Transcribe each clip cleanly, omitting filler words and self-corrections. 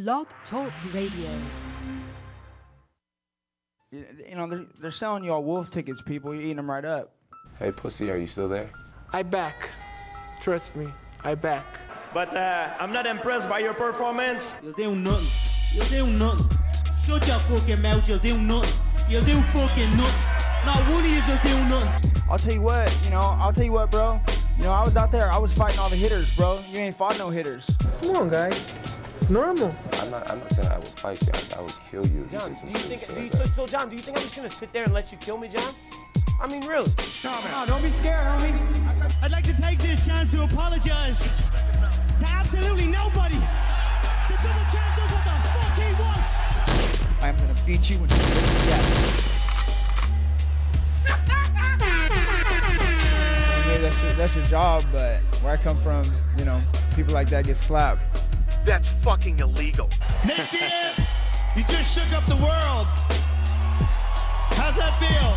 Blog Talk Radio. You know, they're selling you all wolf tickets, people. You're eating them right up. Hey, pussy, are you still there? I back. Trust me, I back. But I'm not impressed by your performance. You'll do nothing. You'll do nothing. Shut your fucking mouth, you'll do nothing. You'll do fucking nothing. Not one of you'll do nothing. I'll tell you what, bro. You know, I was out there, I was fighting all the hitters, bro. You ain't fought no hitters. Come on, guys. It's normal. I'm not saying I would fight you. I would kill you. John, do you think I'm just gonna sit there and let you kill me, John? I mean, really? No, don't be scared, homie. I'd like to take this chance to apologize to absolutely nobody. The double champ does what the fuck he wants. I'm gonna beat you until you're dead. Maybe that's your job, but where I come from, you know, people like that get slapped. That's fucking illegal. Nick Diaz, you just shook up the world. How's that feel?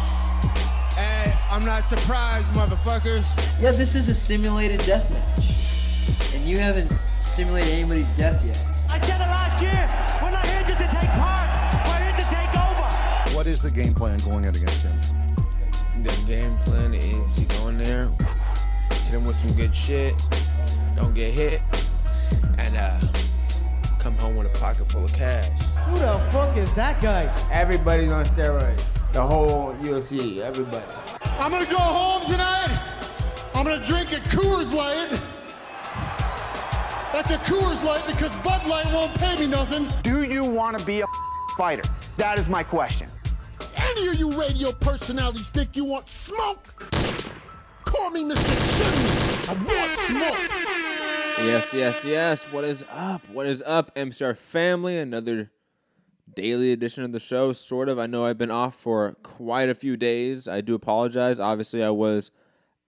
Hey, I'm not surprised, motherfuckers. Yeah, this is a simulated death match. And you haven't simulated anybody's death yet. I said it last year. We're not here just to take part. We're here to take over. What is the game plan going in against him? The game plan is you go in there, hit him with some good shit, don't get hit, and come home with a pocket full of cash. Who the fuck is that guy? Everybody's on steroids. The whole UFC, everybody. I'm gonna go home tonight. I'm gonna drink a Coors Light. That's a Coors Light because Bud Light won't pay me nothing. Do you want to be a fighter? That is my question. Any of you radio personalities think you want smoke? Call me Mr. Chimney. I want smoke. Yes. What is up? What is up, MCR family? Another daily edition of the show, sort of. I know I've been off for quite a few days. I do apologize. Obviously, I was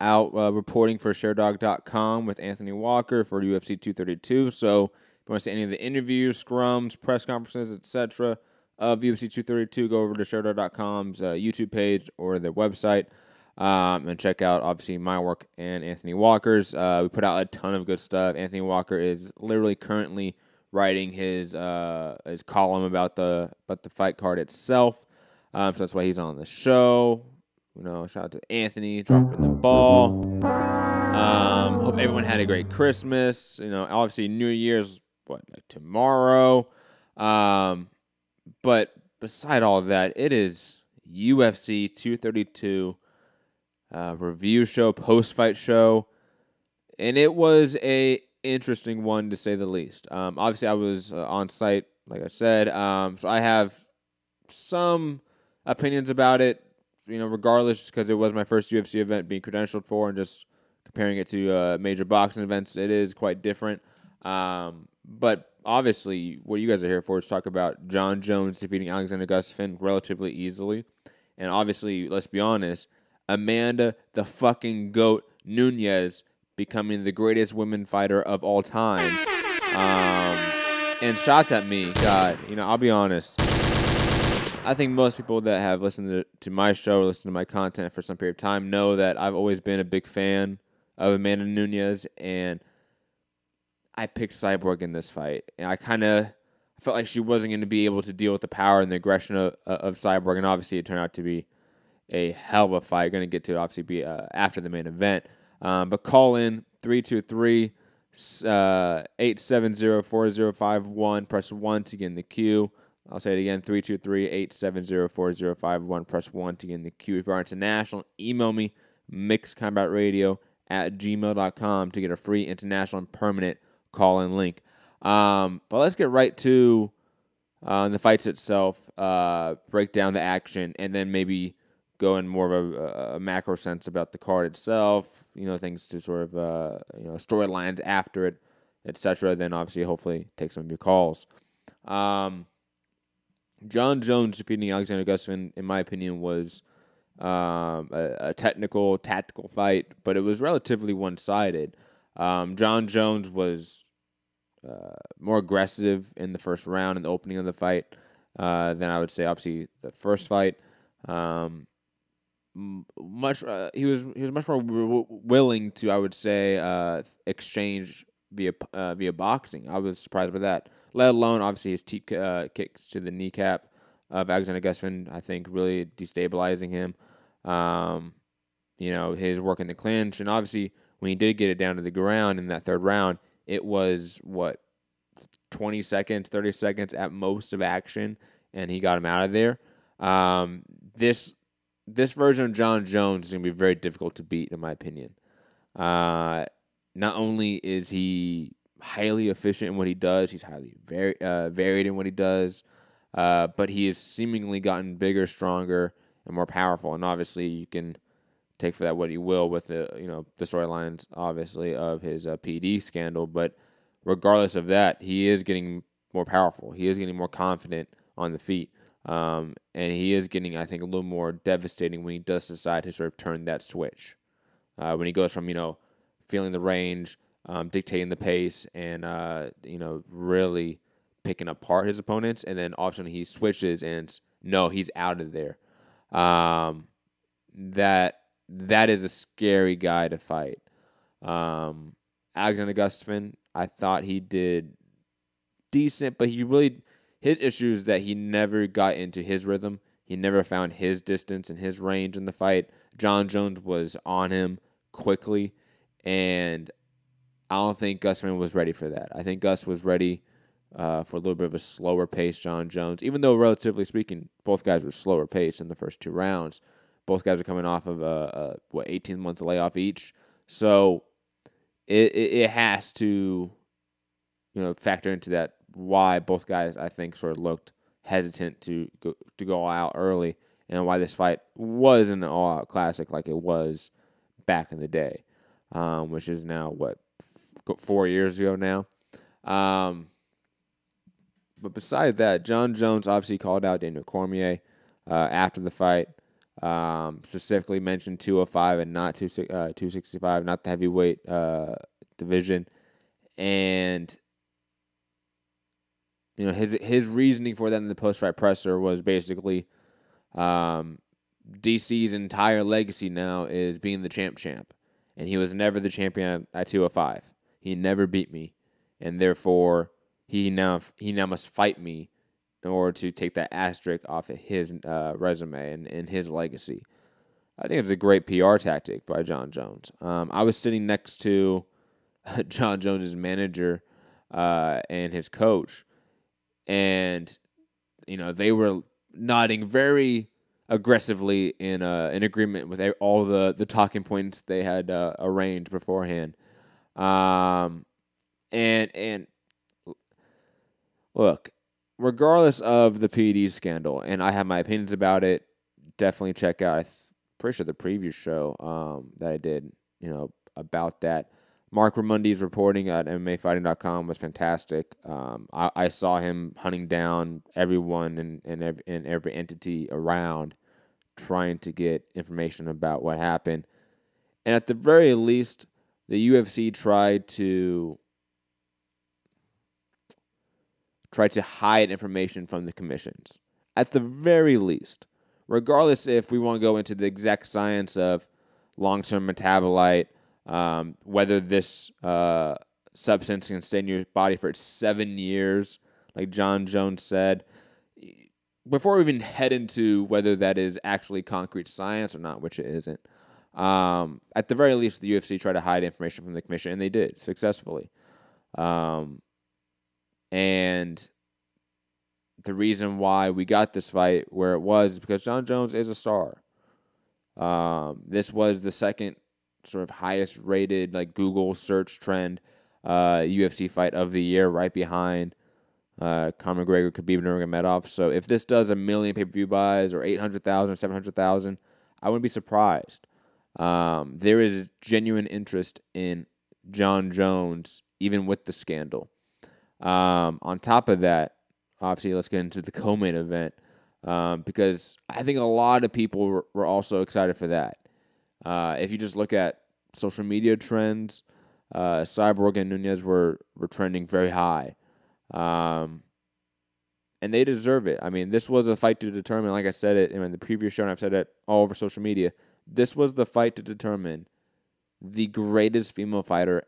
out reporting for ShareDog.com with Anthony Walker for UFC 232. So if you want to see any of the interviews, scrums, press conferences, etc. of UFC 232, go over to ShareDog.com's YouTube page or their website. And check out, obviously, my work and Anthony Walker's. We put out a ton of good stuff. Anthony Walker is literally currently writing his column about the fight card itself. So that's why he's on the show. You know, shout out to Anthony dropping the ball. Hope everyone had a great Christmas. You know, obviously New Year's like tomorrow. But beside all of that, it is UFC 232. Review show, post-fight show, and it was a interesting one to say the least. Obviously, I was on site, like I said, so I have some opinions about it, you know, regardless, because it was my first UFC event being credentialed for, and just comparing it to major boxing events, it is quite different. But obviously, what you guys are here for is talk about Jon Jones defeating Alexander Gustafsson relatively easily, and obviously, let's be honest, Amanda the fucking GOAT Nunes becoming the greatest women fighter of all time. And shots at me, God, you know, I'll be honest. I think most people that have listened to my show or listened to my content for some period of time know that I've always been a big fan of Amanda Nunes, and I picked Cyborg in this fight. And I felt like she wasn't going to be able to deal with the power and the aggression of Cyborg, and obviously it turned out to be a hell of a fight. Going to get to it, obviously, be after the main event. But call in 323-870-4051. Press 1 to get in the queue. I'll say it again, 323-870-4051. Press 1 to get in the queue. If you are international, email me, mixedcombatradio@gmail.com to get a free international and permanent call-in link. But let's get right to the fights itself, break down the action, and then maybe go in more of a macro sense about the card itself, you know, things to sort of, you know, storylines after it, etc. Then obviously, hopefully, take some of your calls. Jon Jones defeating Alexander Gustafsson, in my opinion, was a technical, tactical fight, but it was relatively one-sided. Jon Jones was more aggressive in the first round, in the opening of the fight, than I would say, obviously, the first fight. He was much more willing to, I would say, exchange via boxing. I was surprised by that. Let alone, obviously, his kicks to the kneecap of Alexander Gustafsson, I think, really destabilizing him. His work in the clinch, and obviously, when he did get it down to the ground in that third round, it was, 20 seconds, 30 seconds at most of action, and he got him out of there. This version of John Jones is going to be very difficult to beat, in my opinion. Not only is he highly efficient in what he does, he's highly varied in what he does, but he has seemingly gotten bigger, stronger, and more powerful. And obviously, you can take for that what you will with the storylines, obviously, of his PD scandal. But regardless of that, he is getting more powerful. He is getting more confident on the feet. And he is getting, I think, a little more devastating when he does decide to sort of turn that switch. When he goes from, feeling the range, dictating the pace, and, really picking apart his opponents, and then all of a sudden he switches and, no, he's out of there. That is a scary guy to fight. Alexander Gustafsson, I thought he did decent, but his issue is that he never got into his rhythm. He never found his distance and his range in the fight. John Jones was on him quickly, and I don't think Gustafsson was ready for that. I think Gus was ready for a little bit of a slower pace John Jones, even though, relatively speaking, both guys were slower pace in the first 2 rounds. Both guys are coming off of 18 months layoff each. So it has to, factor into that, why both guys, I think, sort of looked hesitant to go out early, and why this fight wasn't an all-out classic like it was back in the day, which is now, 4 years ago now. But besides that, John Jones obviously called out Daniel Cormier after the fight, specifically mentioned 205 and not 265, not the heavyweight division. And his reasoning for that in the post-fight presser was basically DC's entire legacy now is being the champ, and he was never the champion at 205. He never beat me, and therefore he now must fight me in order to take that asterisk off of his resume and his legacy. I think it's a great PR tactic by John Jones. I was sitting next to John Jones' manager and his coach, and they were nodding very aggressively in agreement with all the talking points they had arranged beforehand. And look, regardless of the PD scandal, and I have my opinions about it, definitely check out, I'm pretty sure, the previous show that I did, about that. Mark Ramundi's reporting at MMAfighting.com was fantastic. I saw him hunting down everyone and every entity around, trying to get information about what happened. And at the very least, the UFC tried to hide information from the commissions. At the very least, regardless if we want to go into the exact science of long-term metabolite, whether this substance can stay in your body for 7 years, like John Jones said, before we even head into whether that is actually concrete science or not, which it isn't, at the very least, the UFC tried to hide information from the commission, and they did successfully. And the reason why we got this fight where it was because John Jones is a star. This was the second sort of highest rated Google search trend UFC fight of the year, right behind Conor McGregor, Khabib Nurmagomedov. So if this does 1 million pay-per-view buys or 800,000 or 700,000, I wouldn't be surprised. There is genuine interest in John Jones, even with the scandal. On top of that, obviously, let's get into the co-main event, because I think a lot of people were also excited for that. If you just look at social media trends, Cyborg and Nunes were trending very high. And they deserve it. I mean, this was a fight to determine, like I said it in the previous show, and I've said it all over social media, this was the fight to determine the greatest female fighter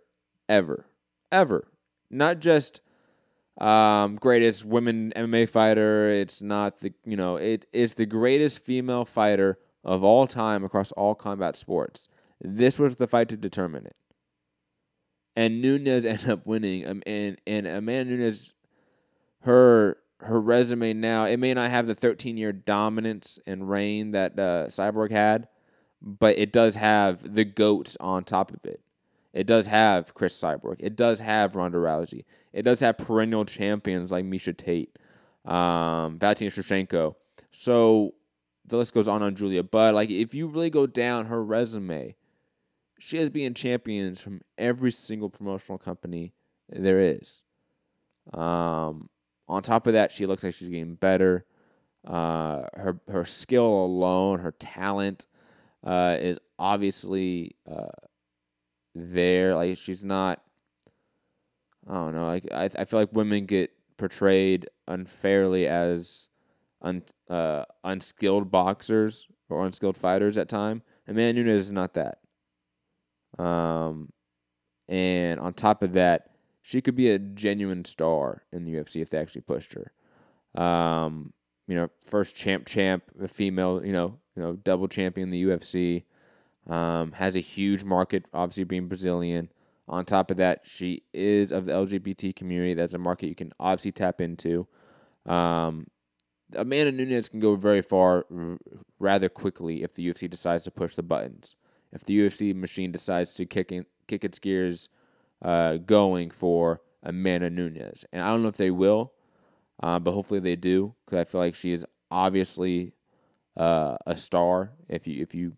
ever ever. Not just greatest women MMA fighter. It's not the it's the greatest female fighter of all time across all combat sports. This was the fight to determine it. And Nunes ended up winning. And Amanda Nunes, her resume now, it may not have the 13-year dominance and reign that Cyborg had, but it does have the GOATs on top of it. It does have Chris Cyborg. It does have Ronda Rousey. It does have perennial champions like Miesha Tate, Valentina Shevchenko. So the list goes on Julia. But like, if you really go down her resume, she has been champions from every single promotional company there is. On top of that, she looks like she's getting better. Her skill alone, her talent, is obviously there. Like, she's not. I don't know. Like, I feel like women get portrayed unfairly as unskilled boxers or unskilled fighters at time. Amanda Nunes is not that. And on top of that, she could be a genuine star in the UFC if they actually pushed her. First champ, a female, double champion in the UFC. Has a huge market, obviously being Brazilian. On top of that, she is of the LGBT community. That's a market you can obviously tap into. Amanda Nunes can go very far rather quickly if the UFC decides to push the buttons. If the UFC machine decides to kick its gears going for Amanda Nunes. And I don't know if they will, but hopefully they do, because I feel like she is obviously a star if you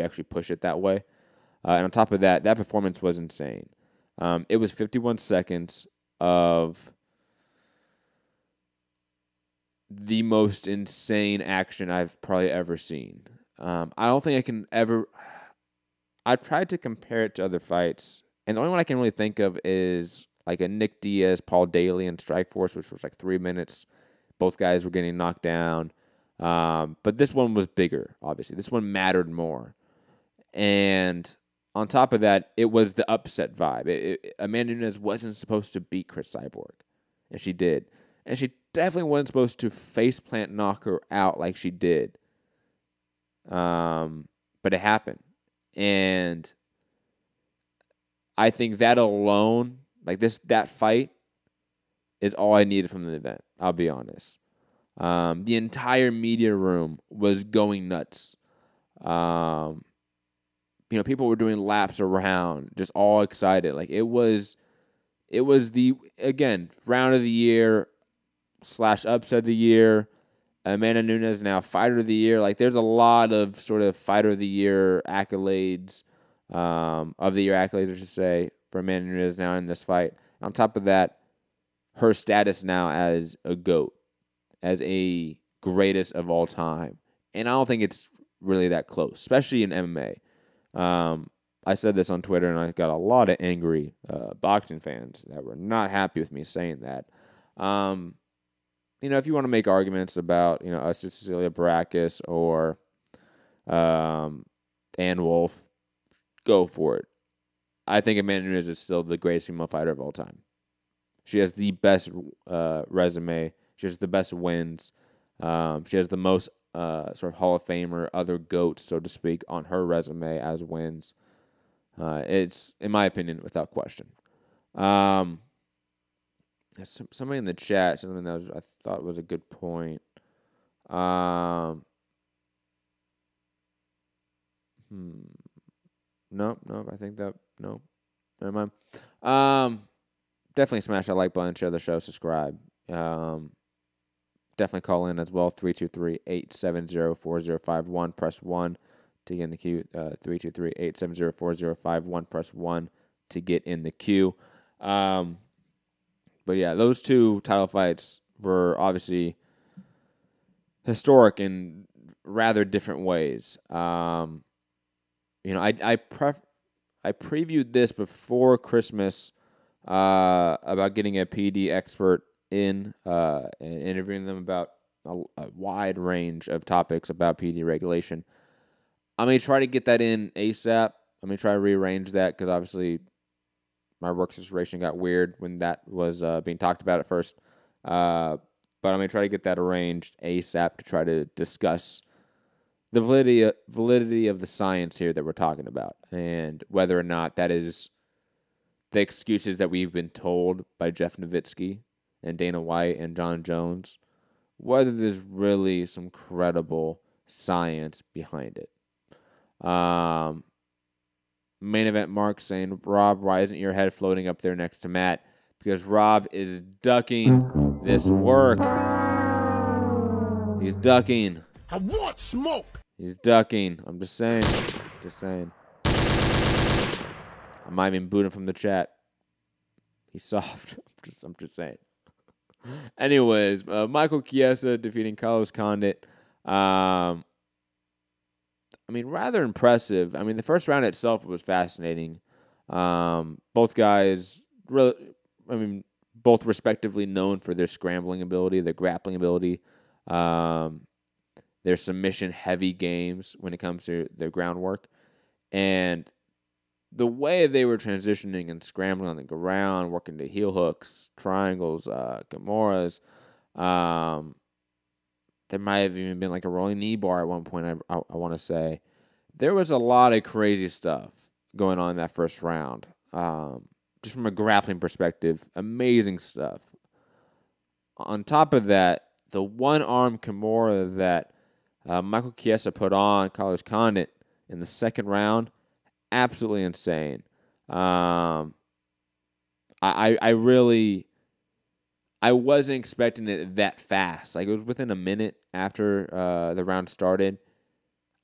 actually push it that way. And on top of that, that performance was insane. It was 51 seconds of the most insane action I've probably ever seen. I don't think I can ever. I tried to compare it to other fights, and the only one I can really think of is like a Nick Diaz, Paul Daly in Strikeforce, which was like 3 minutes. Both guys were getting knocked down. But this one was bigger, obviously. This one mattered more. And on top of that, it was the upset vibe. Amanda Nunes wasn't supposed to beat Chris Cyborg, and she did. And she definitely wasn't supposed to faceplant knock her out like she did. But it happened. And I think that alone, like that fight, is all I needed from the event. I'll be honest. The entire media room was going nuts. People were doing laps around, just all excited. Like, it was the, again, round of the year / upset of the year. Amanda Nunes now fighter of the year. Like, there's a lot of sort of fighter of the year accolades, of the year accolades, I should say, for Amanda Nunes now in this fight. On top of that, her status now as a GOAT, as a greatest of all time. And I don't think it's really that close, especially in MMA. I said this on Twitter, and I got a lot of angry boxing fans that were not happy with me saying that. If you want to make arguments about, us, Cecilia Baracus or Ann Wolfe, go for it. I think Amanda Nunes is still the greatest female fighter of all time. She has the best resume. She has the best wins. She has the most sort of Hall of Famer, other GOATs, so to speak, on her resume as wins. It's, in my opinion, without question. Somebody in the chat, something that I thought was a good point. Nope. I think that, no. Never mind. Definitely smash that like button, share the show, subscribe. Definitely call in as well, 323-870-4051. Press 1 to get in the queue. 323-870-4051. Press 1 to get in the queue. But yeah, those two title fights were obviously historic in rather different ways. I previewed this before Christmas about getting a PD expert in and interviewing them about a wide range of topics about PD regulation. I'm going to try to get that in ASAP. I'm going to try to rearrange that because obviously my work situation got weird when that was being talked about at first. But I'm going to try to get that arranged ASAP to try to discuss the validity of the science here that we're talking about and whether or not that is the excuses that we've been told by Jeff Nowitzki and Dana White and John Jones, whether there's really some credible science behind it. Main event Mark saying, Rob, why isn't your head floating up there next to Matt? Because Rob is ducking this work. He's ducking. I want smoke. He's ducking. I'm just saying. Just saying. I might even boot him from the chat. He's soft. I'm just saying. Anyways, Michael Chiesa defeating Carlos Condit. I mean, rather impressive. I mean, the first round itself was fascinating. Both guys, both respectively known for their scrambling ability, their grappling ability, their submission-heavy games when it comes to their groundwork. And the way they were transitioning and scrambling on the ground, working the heel hooks, triangles, Kimuras, there might have even been like a rolling knee bar at one point, I want to say. There was a lot of crazy stuff going on in that first round. Just from a grappling perspective, amazing stuff. On top of that, the one-arm Kimura that Michael Chiesa put on Carlos Condit in the second round, absolutely insane. I wasn't expecting it that fast. Like, it was within a minute after the round started.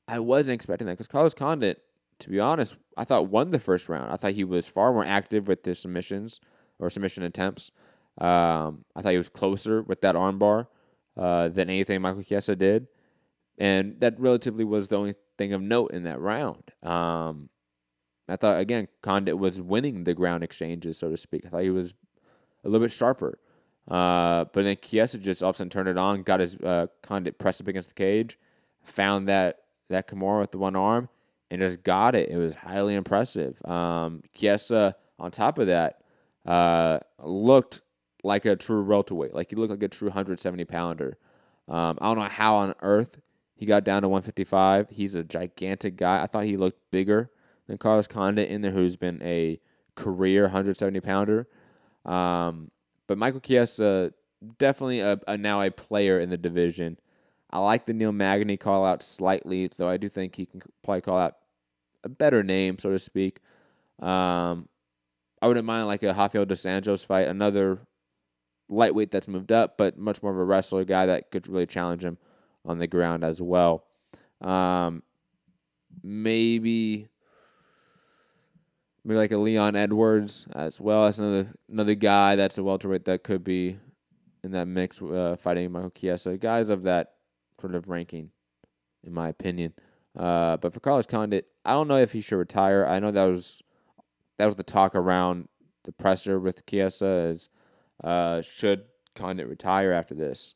I wasn't expecting that because Carlos Condit, to be honest, I thought won the first round. I thought he was far more active with his submissions or submission attempts. I thought he was closer with that armbar than anything Michael Chiesa did. And that relatively was the only thing of note in that round. I thought, again, Condit was winning the ground exchanges, so to speak. I thought he was a little bit sharper. But then Chiesa just all of a sudden turned it on, got his Condit pressed up against the cage, found that Kimura with the one arm, and just got it. It was highly impressive. Chiesa, on top of that, looked like a true welterweight. Like, he looked like a true 170-pounder. I don't know how on earth he got down to 155. He's a gigantic guy. I thought he looked bigger than Carlos Condit in there, who's been a career 170-pounder. But Michael Chiesa, definitely now a player in the division. I like the Neil Magny call-out slightly, though I do think he can probably call out a better name, so to speak. I wouldn't mind like a Rafael dos Anjos fight, another lightweight that's moved up, but much more of a wrestler guy that could really challenge him on the ground as well. Maybe like a Leon Edwards as well. That's another guy that's a welterweight that could be in that mix fighting Michael Chiesa. Guys of that sort of ranking, in my opinion. But for Carlos Condit, I don't know if he should retire. I know that was the talk around the presser with Chiesa is should Condit retire after this?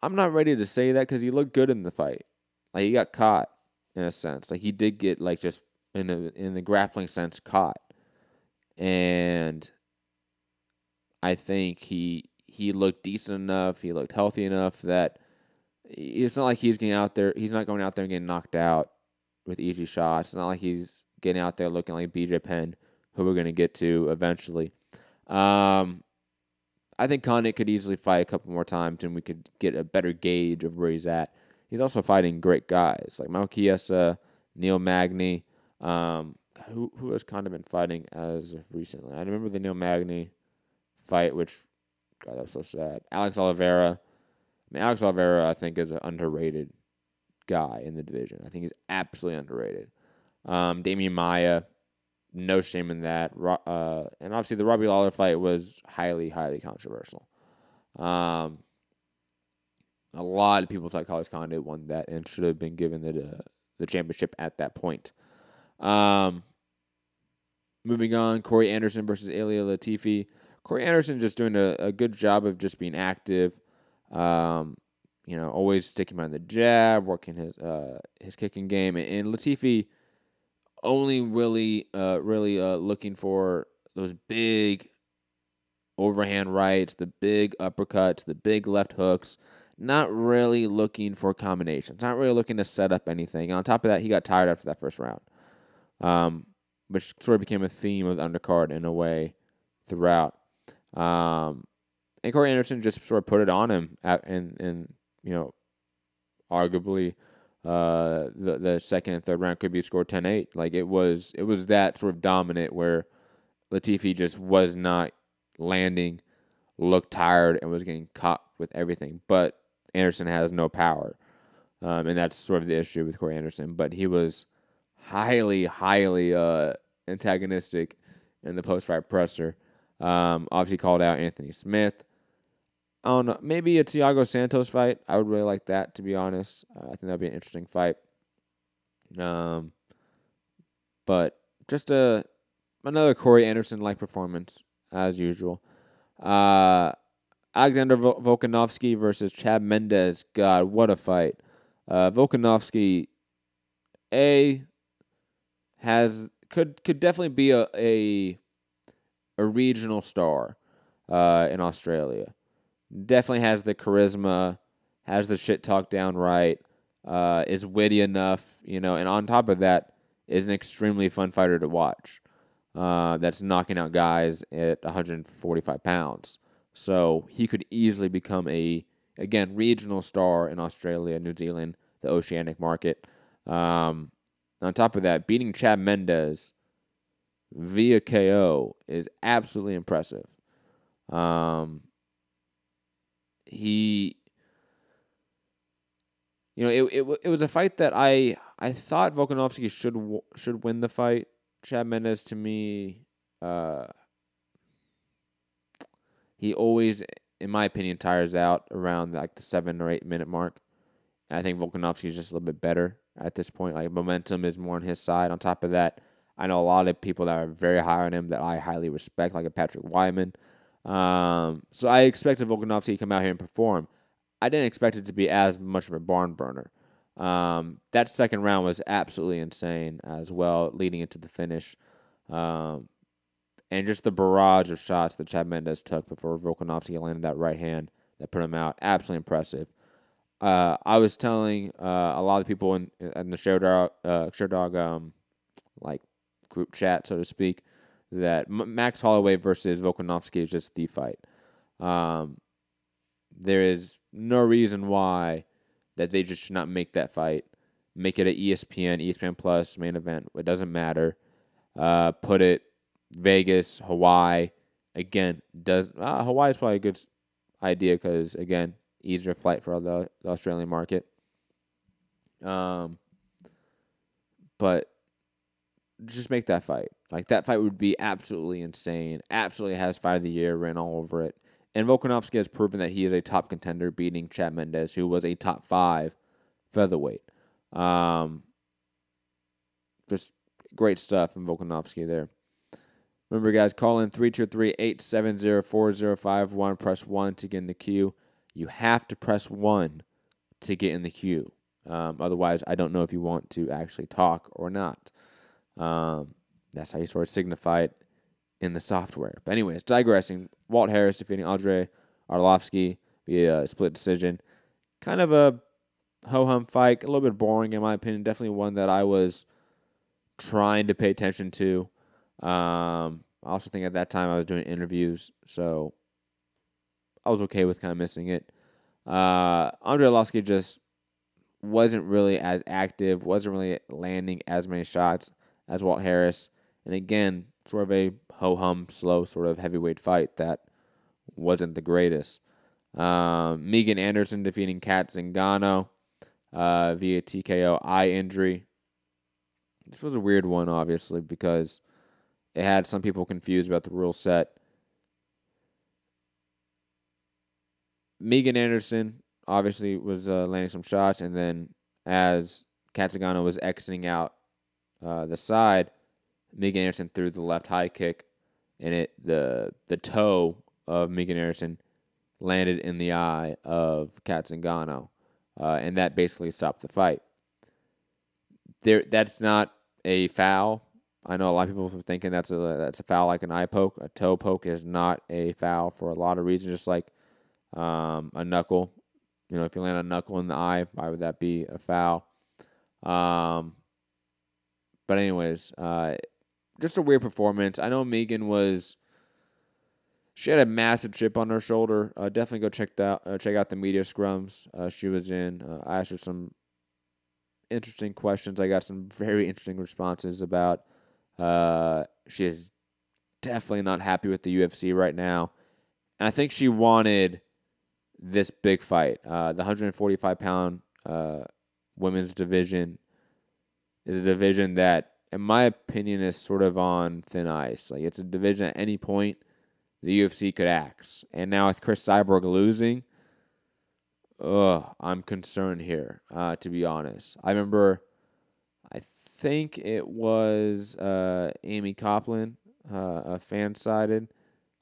I'm not ready to say that because he looked good in the fight. Like, he got caught in a sense. Like, he did get like just in the grappling sense caught, and I think he looked decent enough. He looked healthy enough that it's not like he's getting out there. He's not going out there and getting knocked out with easy shots. It's not like he's getting out there looking like BJ Penn, who we're going to get to eventually. I think Condit could easily fight a couple more times, and we could get a better gauge of where he's at. He's also fighting great guys like Michael Chiesa, Neil Magny. Who has Condit been fighting as of recently? I remember the Neil Magny fight, which, God, that was so sad. Alex Oliveira. I mean, Alex Oliveira, I think, is an underrated guy in the division. I think he's absolutely underrated. Damian Maia, no shame in that. And obviously the Robbie Lawler fight was highly, highly controversial. A lot of people thought Carlos Condit won that and should have been given the championship at that point. Moving on, Corey Anderson versus Ilia Latifi. Corey Anderson just doing a good job of just being active. Always sticking behind the jab, working his kicking game. And Latifi only really looking for those big overhand rights, the big uppercuts, the big left hooks. Not really looking for combinations. Not really looking to set up anything. And on top of that, he got tired after that first round, which sort of became a theme of the undercard in a way throughout. And Corey Anderson just sort of put it on him, and arguably the second and third round could be scored 10-8. Like it was that sort of dominant where Latifi just was not landing, looked tired, and was getting caught with everything. But Anderson has no power, and that's sort of the issue with Corey Anderson. But he was highly antagonistic in the post-fight presser. Obviously called out Anthony Smith. I don't know, maybe a Thiago Santos fight. I would really like that, to be honest. I think that'd be an interesting fight. But just another Corey Anderson-like performance, as usual. Alexander Volkanovski versus Chad Mendes. God, what a fight. Volkanovski, could definitely be a regional star in Australia. Definitely has the charisma, has the shit talk down right, is witty enough, and on top of that, is an extremely fun fighter to watch. That's knocking out guys at 145 pounds. So he could easily become again, regional star in Australia, New Zealand, the Oceanic market. On top of that, beating Chad Mendes via KO is absolutely impressive. It was a fight that I thought Volkanovski should win the fight. Chad Mendes, to me, he always, in my opinion, tires out around like the 7 or 8 minute mark. And I think Volkanovski is just a little bit better at this point. Like momentum is more on his side. On top of that, I know a lot of people that are very high on him that I highly respect, like a Patrick Wyman. So I expected Volkanovski to come out here and perform. I didn't expect it to be as much of a barn burner. That second round was absolutely insane as well, leading into the finish. And just the barrage of shots that Chad Mendes took before Volkanovski landed that right hand that put him out. Absolutely impressive. I was telling a lot of people in the Sherdog like group chat, so to speak, that Max Holloway versus Volkanovski is just the fight. There is no reason why that they just should not make that fight. Make it an ESPN Plus main event. It doesn't matter. Put it Vegas, Hawaii. Again, Hawaii is probably a good idea because, again, easier flight for the Australian market. But just make that fight. Like, that fight would be absolutely insane. Absolutely has Fight of the Year written all over it. And Volkanovski has proven that he is a top contender, beating Chad Mendes, who was a top 5 featherweight. Just great stuff from Volkanovski there. Remember, guys, call in 323-870-4051. Press 1 to get in the queue. You have to press 1 to get in the queue. Otherwise, I don't know if you want to actually talk or not. That's how you sort of signify it in the software. But anyways, digressing. Walt Harris defeating Andrei Arlovsky via split decision. Kind of a ho-hum fight. A little bit boring, in my opinion. Definitely one that I was trying to pay attention to. I also think at that time I was doing interviews, so I was okay with kind of missing it. Andrei Arlovsky just wasn't really as active, wasn't really landing as many shots as Walt Harris. And again, sort of a ho-hum, slow sort of heavyweight fight that wasn't the greatest. Megan Anderson defeating Kat Zingano via TKO eye injury. This was a weird one, obviously, because it had some people confused about the rule set. Megan Anderson obviously was landing some shots, and then as Kat Zingano was exiting out the side, Megan Anderson threw the left high kick, and the toe of Megan Anderson landed in the eye of Kat Zingano, and that basically stopped the fight. That's not a foul. I know a lot of people are thinking that's a foul like an eye poke. A toe poke is not a foul for a lot of reasons, just like a knuckle. If you land a knuckle in the eye, why would that be a foul? But anyways, just a weird performance. I know she had a massive chip on her shoulder. Definitely go check out the media scrums she was in. I asked her some interesting questions. I got some very interesting responses about. She is definitely not happy with the UFC right now, and I think she wanted this big fight. The 145-pound women's division is a division that, in my opinion, is sort of on thin ice. Like, it's a division at any point the UFC could axe. And now with Chris Cyborg losing, I'm concerned here, to be honest. I remember, I think it was Amy Copland, fan-sided.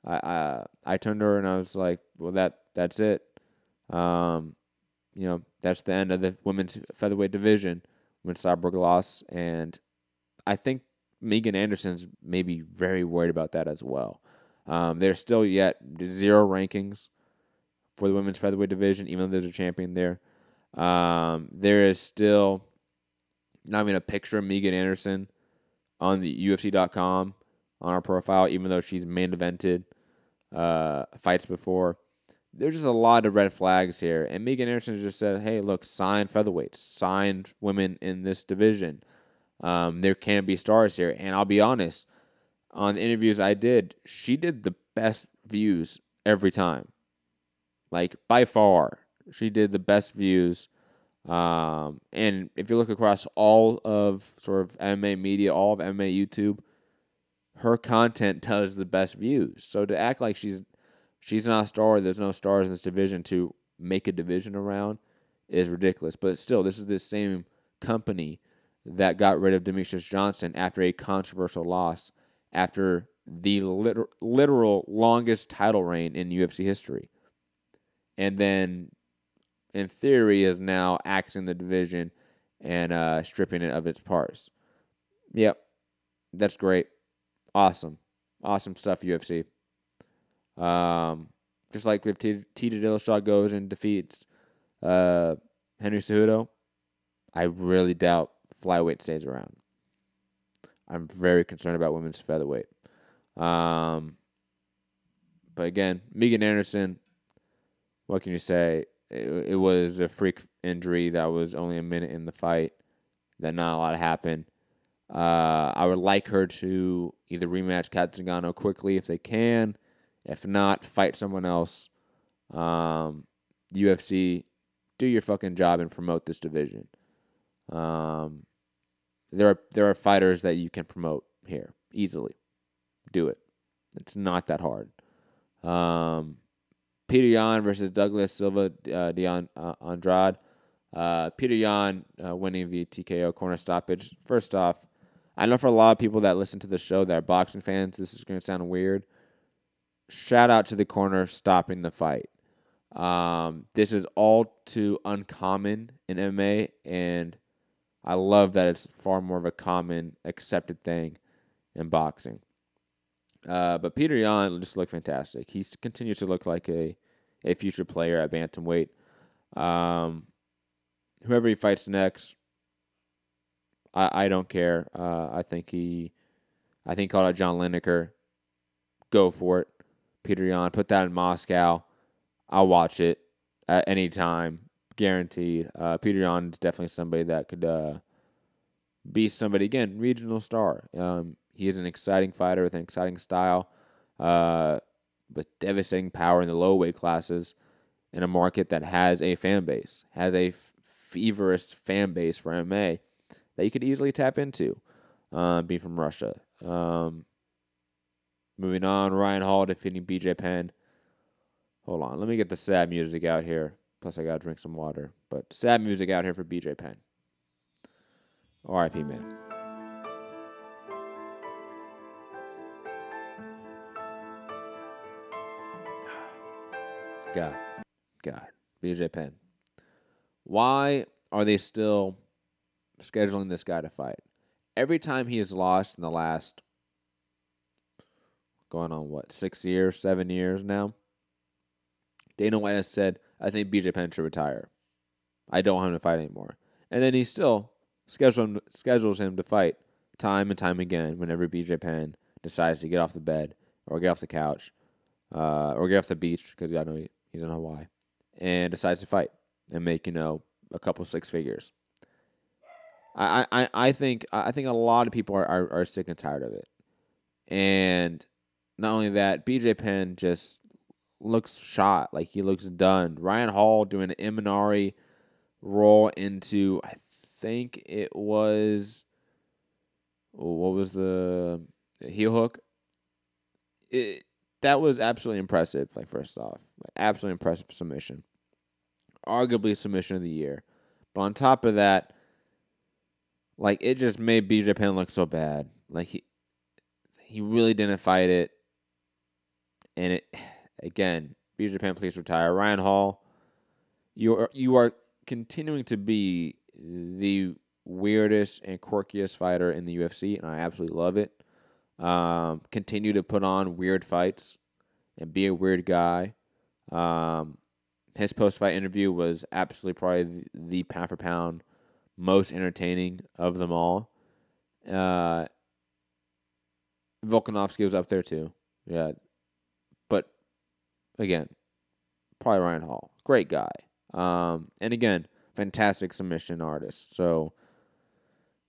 I turned to her and I was like, well, that's it. That's the end of the women's featherweight division when Cyborg lost. And I think Megan Anderson's maybe very worried about that as well. There's still yet 0 rankings for the women's featherweight division, even though there's a champion there. There is still not even a picture of Megan Anderson on the UFC.com on our profile, even though she's main evented fights before. There's just a lot of red flags here. And Megan Anderson just said, hey, look, sign featherweights, sign women in this division. There can be stars here. And I'll be honest, on the interviews I did, she did the best views every time. Like, by far, she did the best views. And if you look across all of sort of MMA media, all of MMA YouTube, her content does the best views. So to act like she's not a star, there's no stars in this division to make a division around is ridiculous. But still, this is the same company that got rid of Demetrius Johnson after a controversial loss, after the literal longest title reign in UFC history. And then, in theory, is now axing the division and stripping it of its parts. Yep, that's great. Awesome stuff, UFC. Just like if Tito Dillashaw goes and defeats Henry Cejudo, I really doubt flyweight stays around. I'm very concerned about women's featherweight. But again, Megan Anderson, what can you say? It was a freak injury that was only a minute in the fight, that not a lot happened. I would like her to either rematch Kat Zingano quickly if they can. If not, fight someone else. UFC, do your fucking job and promote this division. There are fighters that you can promote here easily. Do it. It's not that hard. Peter Yan versus Douglas Silva de Andrade. Peter Yan winning via TKO corner stoppage. First off, I know for a lot of people that listen to the show that are boxing fans, this is going to sound weird. Shout out to the corner stopping the fight. This is all too uncommon in MMA, and I love that it's far more of a common, accepted thing in boxing. But Peter Yan just looked fantastic. He continues to look like a future player at bantamweight. Whoever he fights next, I don't care. I think he called out John Lineker. Go for it. Peter Yan, put that in Moscow. I'll watch it at any time, guaranteed. Peter Yan is definitely somebody that could be somebody, again, regional star. He is an exciting fighter with an exciting style, with devastating power in the low weight classes in a market that has a fan base, has a feverish fan base for MMA that you could easily tap into, being from Russia. Moving on, Ryan Hall defeating BJ Penn. Hold on, let me get the sad music out here. Plus, I gotta drink some water. But sad music out here for BJ Penn. R.I.P. man. God. BJ Penn. Why are they still scheduling this guy to fight? every time he has lost in the last, going on 6 years, 7 years now, Dana White has said, I think BJ Penn should retire. I don't want him to fight anymore. And then he still schedules him to fight time and time again whenever BJ Penn decides to get off the bed or get off the couch or get off the beach, because I know he's in Hawaii, and decides to fight and make, a couple 6 figures. I think a lot of people are sick and tired of it. And not only that, BJ Penn just looks shot, like he looks done. Ryan Hall doing an Imanari roll into, I think it was, what was the heel hook? That was absolutely impressive. Like, first off, absolutely impressive submission, arguably submission of the year. But on top of that, like, it just made BJ Penn look so bad. Like, he really didn't fight it. And it, again, BJ Penn, please retire. Ryan Hall, you are continuing to be the weirdest and quirkiest fighter in the UFC, and I absolutely love it. Continue to put on weird fights and be a weird guy. His post-fight interview was absolutely probably the pound for pound most entertaining of them all. Volkanovski was up there too. Yeah. But again, probably Ryan Hall. Great guy. And again, fantastic submission artist. So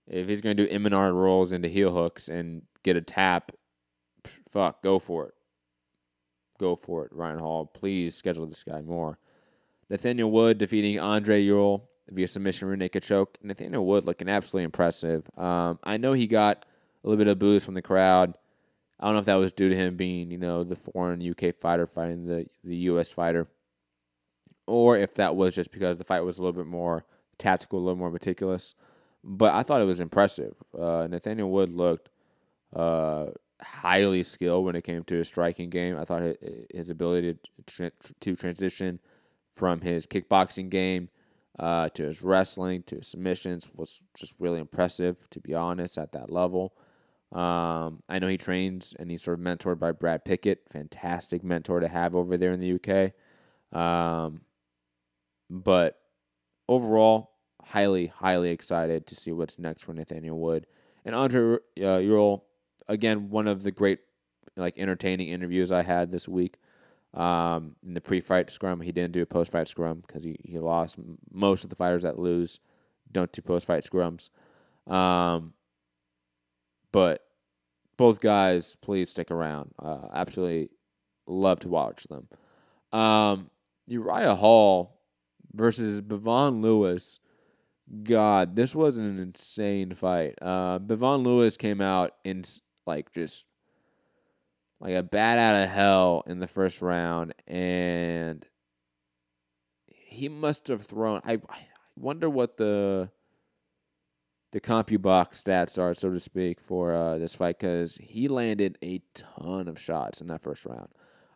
if he's going to do Imanari rolls into heel hooks and get a tap, fuck, go for it. Go for it, Ryan Hall. Please schedule this guy more. Nathaniel Wood defeating Andre Ewell via submission rear naked choke. Nathaniel Wood looking absolutely impressive. I know he got a little bit of booze from the crowd. I don't know if that was due to him being, the foreign UK fighter fighting the US fighter, or if that was just because the fight was a little bit more tactical, a little more meticulous. But I thought it was impressive. Nathaniel Wood looked highly skilled when it came to his striking game. I thought his ability to transition from his kickboxing game to his wrestling, to his submissions was just really impressive, to be honest, at that level. I know he trains and he's sort of mentored by Brad Pickett. Fantastic mentor to have over there in the UK. But overall, highly, highly excited to see what's next for Nathaniel Wood. And Andre Ewell, again, one of the great, entertaining interviews I had this week. In the pre-fight scrum, he didn't do a post-fight scrum because he lost. Most of the fighters that lose don't do post-fight scrums. But both guys, please stick around. Absolutely love to watch them. Uriah Hall versus Bevon Lewis. God, this was an insane fight. Bevon Lewis came out in just like a bat out of hell in the first round, and he must have thrown. I wonder what the CompuBox stats are, so to speak, for this fight, because he landed a ton of shots in that first round.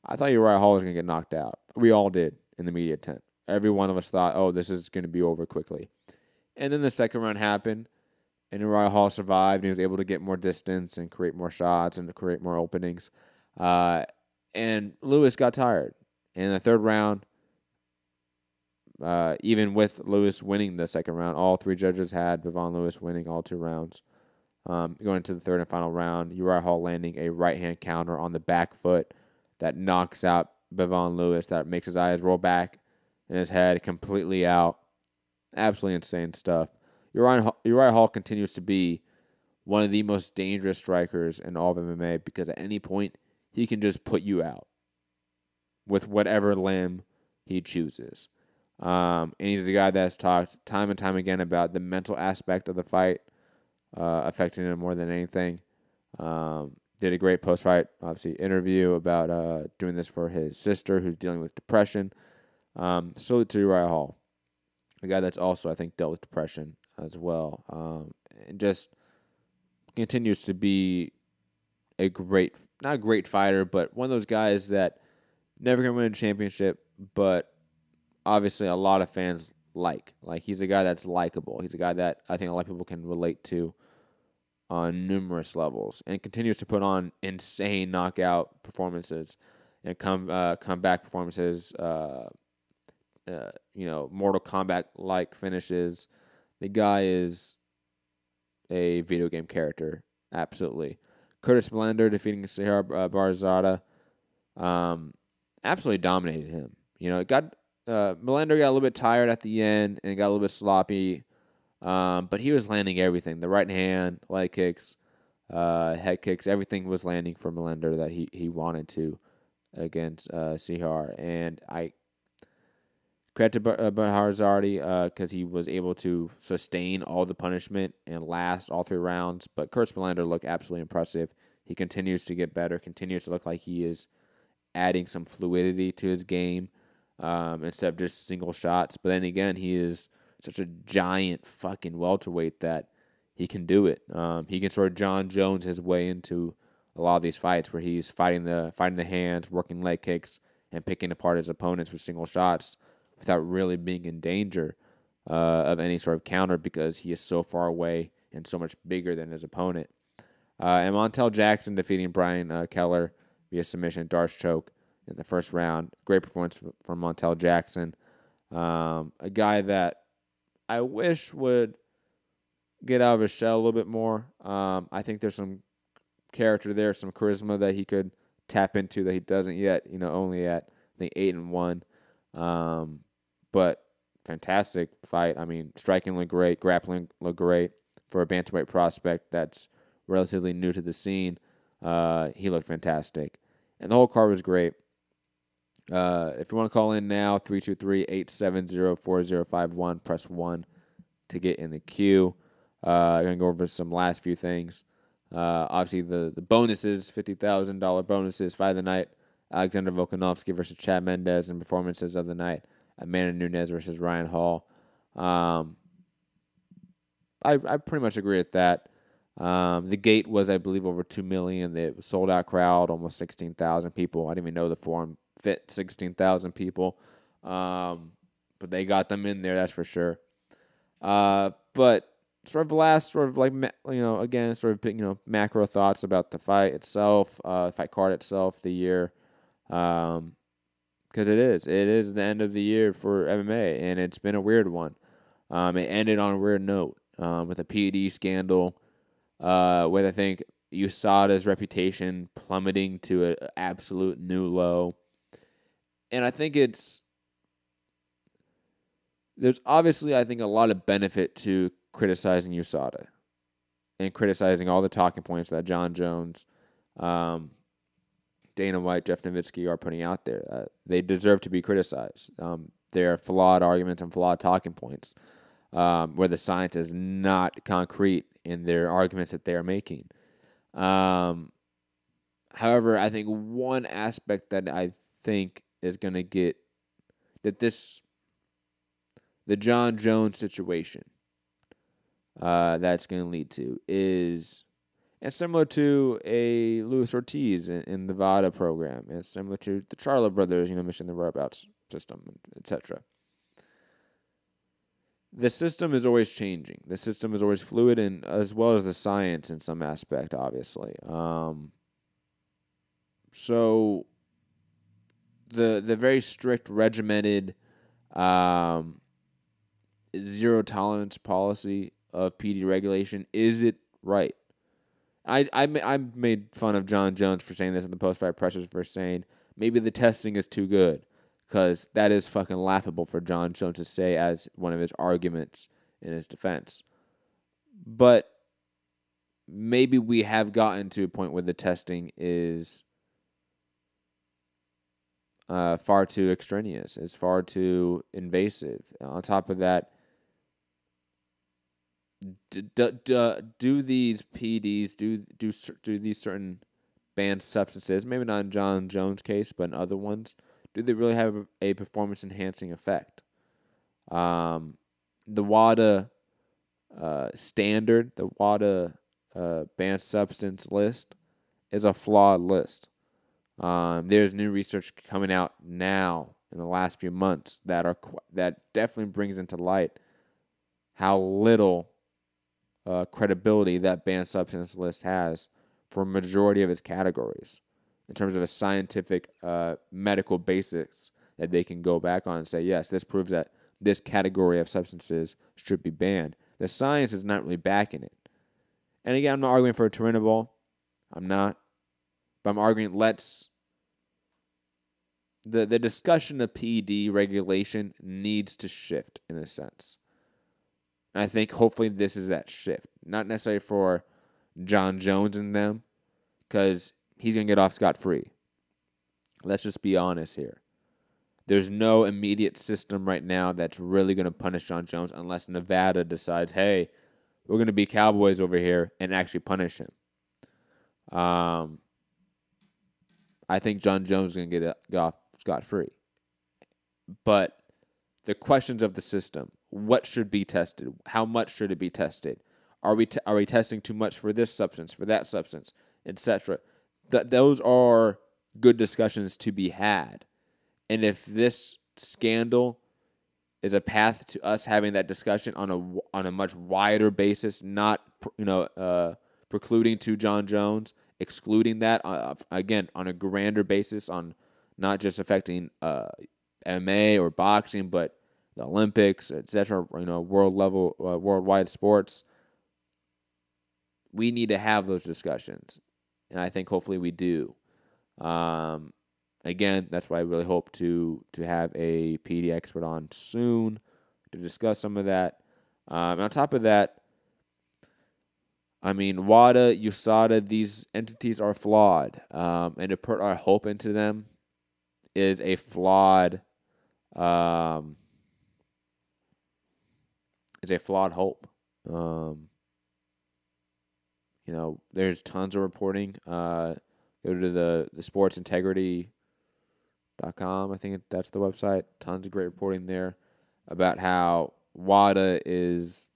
I thought Uriah Hall was going to get knocked out. We all did in the media tent. Every one of us thought, oh, this is going to be over quickly. And then the second round happened, and Uriah Hall survived, and he was able to get more distance and create more shots and to create more openings. And Lewis got tired. In the third round, even with Lewis winning the second round, all 3 judges had Bevon Lewis winning all 2 rounds. Going into the third and final round, Uriah Hall landing a right-hand counter on the back foot that knocks out Bevon Lewis, that makes his eyes roll back and his head completely out. Absolutely insane stuff. Uriah Hall continues to be one of the most dangerous strikers in all of MMA, because at any point, he can just put you out with whatever limb he chooses. And he's a guy that's talked time and time again about the mental aspect of the fight affecting him more than anything. Did a great post-fight, obviously, interview about doing this for his sister who's dealing with depression. Salute to Uriah Hall, a guy that's also, I think, dealt with depression as well. And just continues to be a great, not a great fighter, but one of those guys that never can win a championship, but obviously a lot of fans like. Like, he's a guy that's likable. He's a guy that I think a lot of people can relate to on numerous levels and continues to put on insane knockout performances and comeback performances, Mortal Kombat-like finishes. The guy is a video game character, absolutely. Curtis Blender defeating Sahar Barzada, absolutely dominated him. Melender got a little bit tired at the end and got a little bit sloppy, but he was landing everything. The right hand, leg kicks, head kicks, everything was landing for Melender that he wanted to against Sihar. And I credit to Barzadi because he was able to sustain all the punishment and last all 3 rounds. But Curtis Melender looked absolutely impressive. He continues to get better, continues to look like he is adding some fluidity to his game instead of just single shots. But then again, he is such a giant fucking welterweight that he can do it. He can sort of John Jones his way into a lot of these fights where he's fighting the hands, working leg kicks, and picking apart his opponents with single shots without really being in danger of any sort of counter because he is so far away and so much bigger than his opponent. And Montel Jackson defeating Brian Keller via submission, Darce choke in the first round. Great performance from Montel Jackson. A guy that I wish would get out of his shell a little bit more. I think there's some character there, some charisma that he could tap into that he doesn't yet. Only at I think 8-1. But fantastic fight. I mean, striking looked great, grappling looked great for a bantamweight prospect that's relatively new to the scene. He looked fantastic, and the whole card was great. If you want to call in now, 323-870-4051, press 1 to get in the queue. I'm going to go over some last few things. Obviously, the bonuses, $50,000 bonuses, fight of the night, Alexander Volkanovski versus Chad Mendez, and performances of the night, Amanda Nunes versus Ryan Hall. I pretty much agree with that. The gate was, I believe, over 2 million. It was sold out crowd, almost 16,000 people. I didn't even know the forum fit 16,000 people. But they got them in there, that's for sure. But sort of last, sort of like, again, sort of, macro thoughts about the fight itself, fight card itself, the year. Because it is the end of the year for MMA, and it's been a weird one. It ended on a weird note with a PED scandal, with I think USADA's reputation plummeting to an absolute new low. And I think there's obviously, I think, a lot of benefit to criticizing USADA and criticizing all the talking points that John Jones, Dana White, Jeff Nowitzki are putting out there. They deserve to be criticized. They're flawed arguments and flawed talking points where the science is not concrete in their arguments that they are making. However, I think one aspect that I think is going to get that the John Jones situation that's going to lead to is, and similar to a Luis Ortiz in the VADA program, and similar to the Charlo brothers, mission the whereabouts system, etc. The system is always changing. The system is always fluid, and as well as the science in some aspect, obviously. So the very strict, regimented, zero tolerance policy of PD regulation, is it right? I made fun of John Jones for saying this in the post-fight pressers for saying maybe the testing is too good, because that is fucking laughable for John Jones to say as one of his arguments in his defense. But maybe we have gotten to a point where the testing is far too extraneous, is far too invasive. On top of that, do these PEDs, do these certain banned substances, maybe not in John Jones' case, but in other ones, do they really have a performance-enhancing effect? The WADA standard, the WADA banned substance list, is a flawed list. There's new research coming out now in the last few months that definitely brings into light how little credibility that banned substance list has for a majority of its categories in terms of a scientific medical basis that they can go back on and say, yes, this proves that this category of substances should be banned. The science is not really backing it. And again, I'm not arguing for a Turinabol. I'm not. But I'm arguing the discussion of PED regulation needs to shift in a sense. And I think hopefully this is that shift. Not necessarily for John Jones and them, because he's going to get off scot-free. Let's just be honest here. There's no immediate system right now that's really going to punish John Jones unless Nevada decides, hey, we're going to be cowboys over here and actually punish him. I think John Jones is going to get off scot-free. But the questions of the system, what should be tested? How much should it be tested? Are we testing too much for this substance, for that substance, etc.? Those are good discussions to be had. And if this scandal is a path to us having that discussion on a much wider basis, not precluding to John Jones, excluding that again on a grander basis, on not just affecting MMA or boxing, but the Olympics, etc. Worldwide sports. We need to have those discussions, and I think hopefully we do. Again, that's why I really hope to have a PD expert on soon to discuss some of that. On top of that, I mean, WADA, USADA, these entities are flawed. And to put our hope into them is a flawed hope. There's tons of reporting. Go to the sportsintegrity.com. I think that's the website. Tons of great reporting there about how WADA is,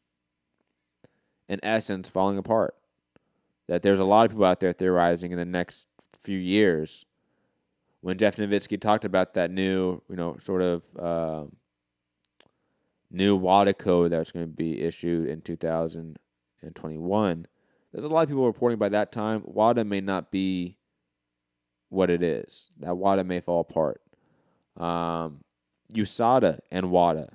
in essence, falling apart. That there's a lot of people out there theorizing in the next few years. When Jeff Nowitzki talked about that new, new WADA code that's going to be issued in 2021, there's a lot of people reporting by that time WADA may not be what it is. That WADA may fall apart. USADA and WADA.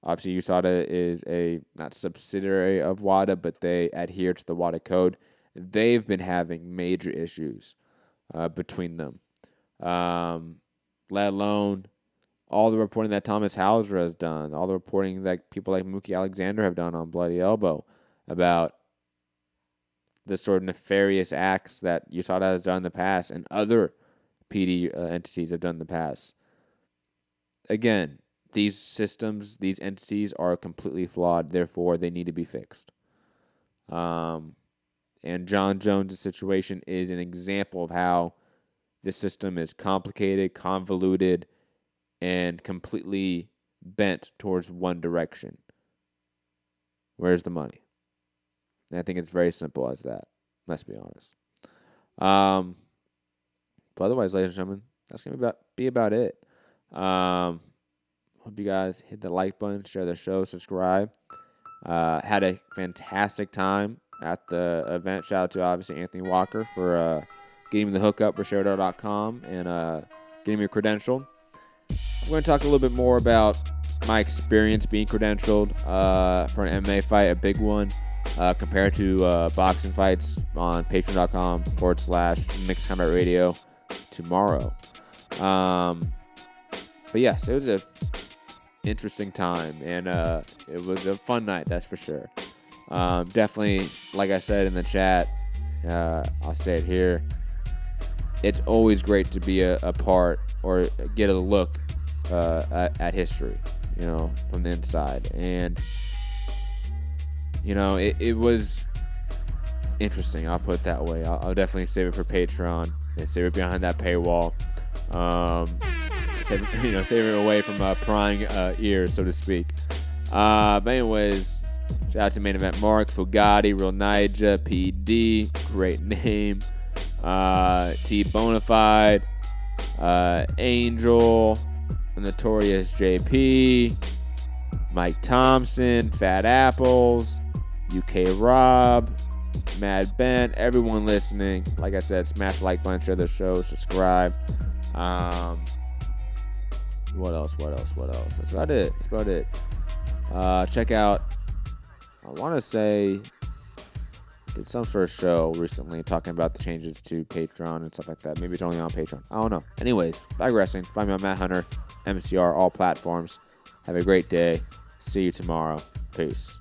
Obviously, USADA is a not subsidiary of WADA, but they adhere to the WADA code. They've been having major issues between them. Let alone all the reporting that Thomas Hauser has done, all the reporting that people like Mookie Alexander have done on Bloody Elbow about the sort of nefarious acts that USADA has done in the past and other PD entities have done in the past. Again, these systems, these entities are completely flawed. Therefore, they need to be fixed. And John Jones' situation is an example of how the system is complicated, convoluted, and completely bent towards one direction. Where's the money? And I think it's very simple as that. Let's be honest. But otherwise, ladies and gentlemen, that's going to be about it. Hope you guys hit the like button, share the show, subscribe. Had a fantastic time at the event. Shout out to, obviously, Anthony Walker for getting me the hookup for Sharedar.com and getting me credentialed. I'm going to talk a little bit more about my experience being credentialed for an MMA fight, a big one, compared to boxing fights on patreon.com/Mixed Combat Radio tomorrow. But yes, it was a interesting time, and it was a fun night, that's for sure. Definitely, like I said in the chat, I'll say it here, it's always great to be a part or get a look at history, from the inside. And, it was interesting. I'll put it that way. I'll definitely save it for Patreon and save it behind that paywall. Save it away from prying ears, so to speak. But anyways, shout out to Main Event Mark, Fugatti, Real Nija, PD, great name. T Bonafide, Angel, Notorious JP, Mike Thompson, Fat Apples, UK Rob, Mad Ben, everyone listening. Like I said, smash the like button, share the show, subscribe. What else? That's about it. Check out, I want to say, did some sort of show recently talking about the changes to Patreon and stuff like that. Maybe it's only on Patreon. I don't know. Anyways, digressing. Find me on Matt Hunter, MCR, all platforms. Have a great day. See you tomorrow. Peace.